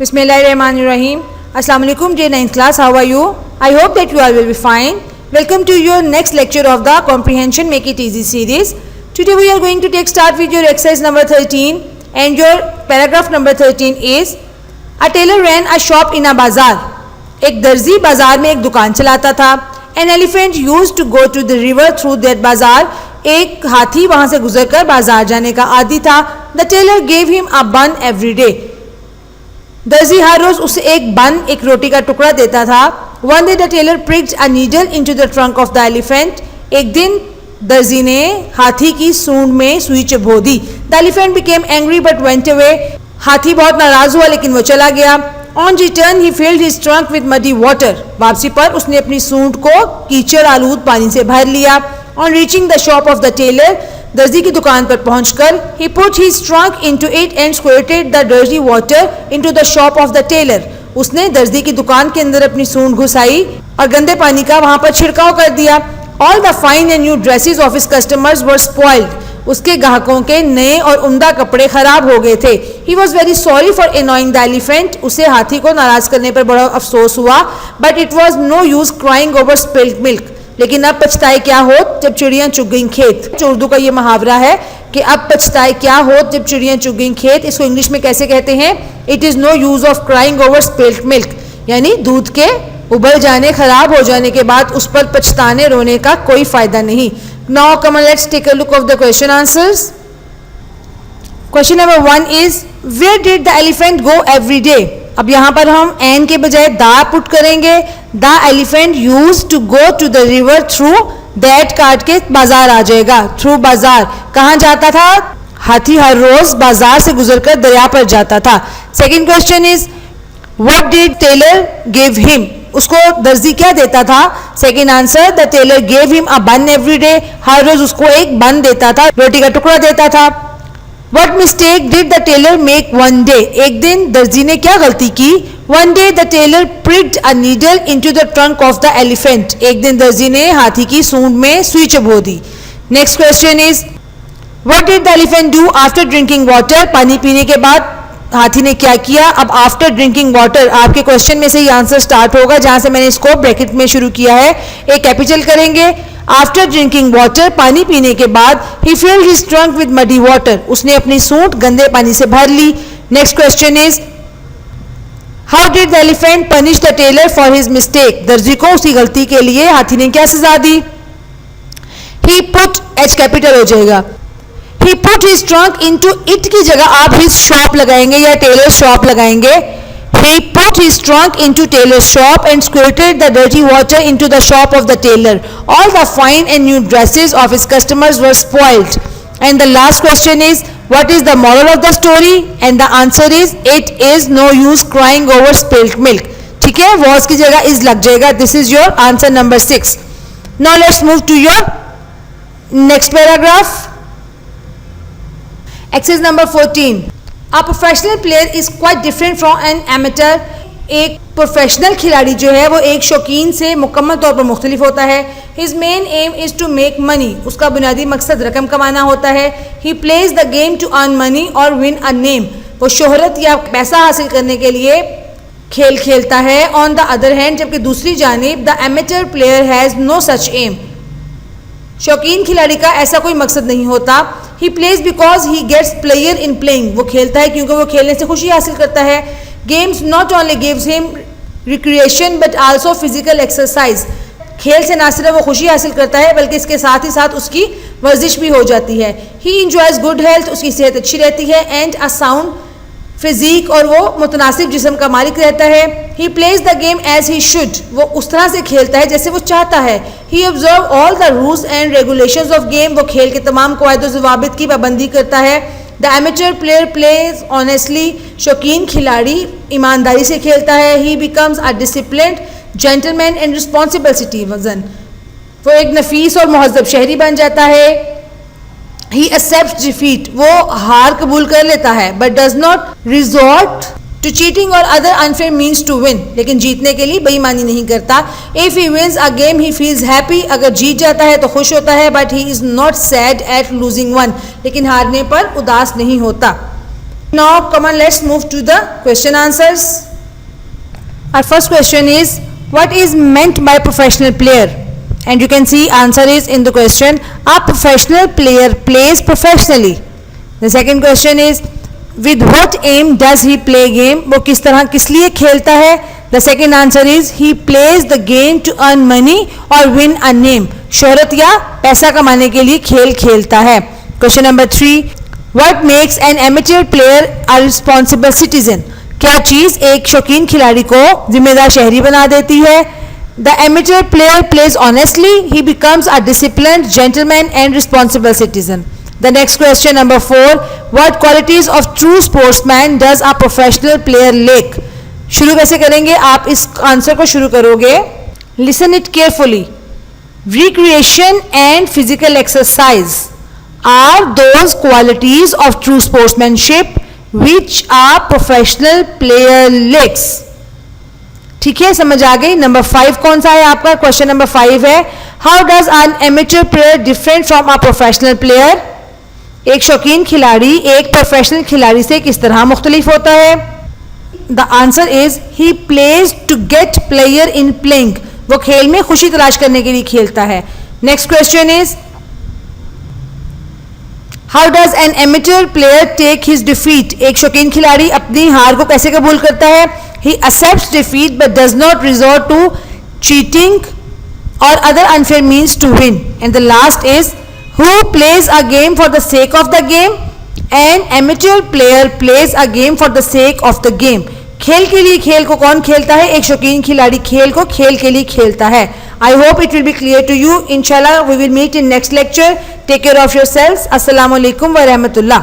Bismillahirrahmanirrahim. Assalamu alaikum, dear 9th class. How are you? I hope that you all will be fine. Welcome to your next lecture of the Comprehension Make It Easy series. Today we are going to take start with your exercise number 13, and your paragraph number 13 is A tailor ran a shop in a bazaar. एक दर्जी बाजार में एक दुकान चलाता था. An elephant used to go to the river through that bazaar. एक हाथी वहां से गुजरकर बाजार जाने का आदी था. The tailor gave him a bun every day. दर्जी हर रोज उसे एक बन, एक रोटी का टुकड़ा देता था. One day the tailor pricked a needle into the trunk of the elephant. एक दिन दर्जी ने हाथी की सूंड में सुई चुभो दी. The elephant became angry but went away. हाथी बहुत नाराज हुआ लेकिन वो चला गया. On return he filled his trunk with muddy water. वापसी पर उसने अपनी सूंड को कीचड़ आलूद पानी से भर लिया. On reaching the shop of the tailor, दर्जी की दुकान पर पहुंचकर he put his trunk into it and squirted the dirty water into the shop of the tailor. उसने दर्जी की दुकान के अंदर अपनी सूंड घुसाई और गंदे पानी का वहां पर छिड़काव कर दिया. All the fine and new dresses of his customers were spoiled. उसके ग्राहकों के नए और उम्दा कपड़े खराब हो गए थे. He was very sorry for annoying the elephant. उसे हाथी को नाराज करने पर बड़ा अफसोस हुआ. But it was no use crying over spilt milk. लेकिन अब पछताए क्या होत जब चिड़ियां चुग गईं खेत. उर्दू का ये मुहावरा है कि अब पछताए क्या होत जब चिड़ियां चुग गईं खेत. इसको इंग्लिश में कैसे कहते हैं? It is no use of crying over spilt milk. यानी दूध के उबल जाने, खराब हो जाने के बाद उस पर पछताने रोने का कोई फायदा नहीं. Now come on, let's take a look of the question answers. Question number 1 is where did the elephant go every day. अब यहाँ पर हम एन के बजाय दा पुट करेंगे. The elephant use to go to the river through that काट के बाजार आ जाएगा. थ्रू बाजार कहाँ जाता था? हाथी हर रोज बाजार से गुजरकर दरिया पर जाता था. Second question is what did tailor give him. उसको दर्जी क्या देता था? Second answer the tailor give him a bun every day. हर रोज उसको एक बन देता था, रोटी का टुकड़ा देता था. What mistake did the tailor make one day? एक दिन दर्जी ने क्या गलती की? One day the tailor pricked a needle into the trunk of the elephant. एक दिन दर्जी ने हाथी की सूंड में सुई चुभो दी. Next question is what did the elephant do after drinking water? पानी पीने के बाद हाथी ने क्या किया? अब आफ्टर ड्रिंकिंग वाटर आपके क्वेश्चन में से ही आंसर स्टार्ट होगा, जहां से मैंने इसको ब्रैकेट में शुरू किया है. एक कैपिटल करेंगे. आफ्टर ड्रिंकिंग वाटर, पानी पीने के बाद ही filled his trunk with muddy water. उसने अपनी सूंड गंदे पानी से भर ली. Next question is how did the elephant punish the tailor for his mistake. दर्जी को उसकी गलती के लिए हाथी ने क्या सजा दी? ही पुट, एच कैपिटल हो जाएगा. He put his trunk into it की जगह आप his shop लगाएंगे या टेलर शॉप लगाएंगे. He put his trunk into tailor's shop and squirted the dirty water into the shop of the tailor. All the fine and new dresses of his customers were spoiled. And the last question is what is the moral of the story? And the answer is it is no use crying over spilt milk. ठीक है, was की जगह is लग जाएगा. This is your answer number 6. Now let's move to your next paragraph. Exercise number 14. A professional player is quite different from an amateur. एक professional खिलाड़ी जो है वो एक शौकीन से मुकम्मल तौर पर मुख्तलिफ होता है. His main aim is to make money. उसका बुनियादी मकसद रकम कमाना होता है. He plays the game to earn money or win a name. वो शोहरत या पैसा हासिल करने के लिए खेल खेलता है. On the other hand, जबकि दूसरी जानिब the amateur player has no such aim. शौकीन खिलाड़ी का ऐसा कोई मकसद नहीं होता. He plays because he gets pleasure in playing. वो खेलता है क्योंकि वो खेलने से खुशी हासिल करता है. Games not only gives him recreation but also physical exercise. खेल से ना सिर्फ वो खुशी हासिल करता है बल्कि इसके साथ ही साथ उसकी वर्जिश भी हो जाती है. He enjoys good health. उसकी सेहत अच्छी रहती है. And a sound फिजिक, और वो मुतनासिब जिस्म का मालिक रहता है. He plays the game as he should. वो उस तरह से खेलता है जैसे वो चाहता है. He observe all the rules and regulations of game. वो खेल के तमाम क़वायद व ज़वाबित की पाबंदी करता है. The amateur player plays honestly. शौकीन खिलाड़ी ईमानदारी से खेलता है. He becomes a disciplined gentleman and responsible citizen. वो एक नफीस और मुहज़्ज़ब शहरी बन जाता है. He accepts defeat. वो हार कबूल कर लेता है. But does not resort to cheating or other unfair means to win. लेकिन जीतने के लिए बेईमानी नहीं करता. If he wins a game he feels happy. अगर जीत जाता है तो खुश होता है. But he is not sad at losing one. लेकिन हारने पर उदास नहीं होता. Now come on, let's move to the question answers. Our first question is, what is meant by professional player? And you can see answer is in the question, a professional player plays professionally. The second question is, with what aim does he play game? वो किस तरह किस लिए खेलता है? The second answer is, he plays the game to earn money or win a name. शोहरत या पैसा कमाने के लिए खेल खेलता है. Question number 3, what makes an amateur player a responsible citizen? क्या चीज एक शौकीन खिलाड़ी को जिम्मेदार शहरी बना देती है? The amateur player plays honestly. He becomes a disciplined gentleman and responsible citizen. The next question, number 4, what qualities of true sportsman does a professional player lack? शुरू कैसे करेंगे? आप इस आंसर को शुरू करोगे. Listen it carefully. Recreation and physical exercise are those qualities of true sportsmanship which a professional player lacks. ठीक है, समझ आ गई. नंबर 5 कौन सा है आपका? क्वेश्चन नंबर 5 है, how does an amateur player different from a professional player? एक शौकीन खिलाड़ी एक प्रोफेशनल खिलाड़ी से किस तरह मुख्तलिफ होता है? The answer is, he plays to get player in playing. वो खेल में खुशी तलाश करने के लिए खेलता है. Next question is, how does an amateur player take his defeat? एक शौकीन खिलाड़ी अपनी हार को कैसे कबूल करता है? He accepts defeat but does not resort to cheating or other unfair means to win. And the last is, who plays a game for the sake of the game? An amateur player plays a game for the sake of the game. खेल के लिए खेल को कौन खेलता है? एक शौकीन खिलाड़ी खेल को खेल के लिए खेलता है. I hope it will be clear to you. Inshallah we will meet in next lecture. Take care of yourselves. Assalamu alaikum wa rahmatullah.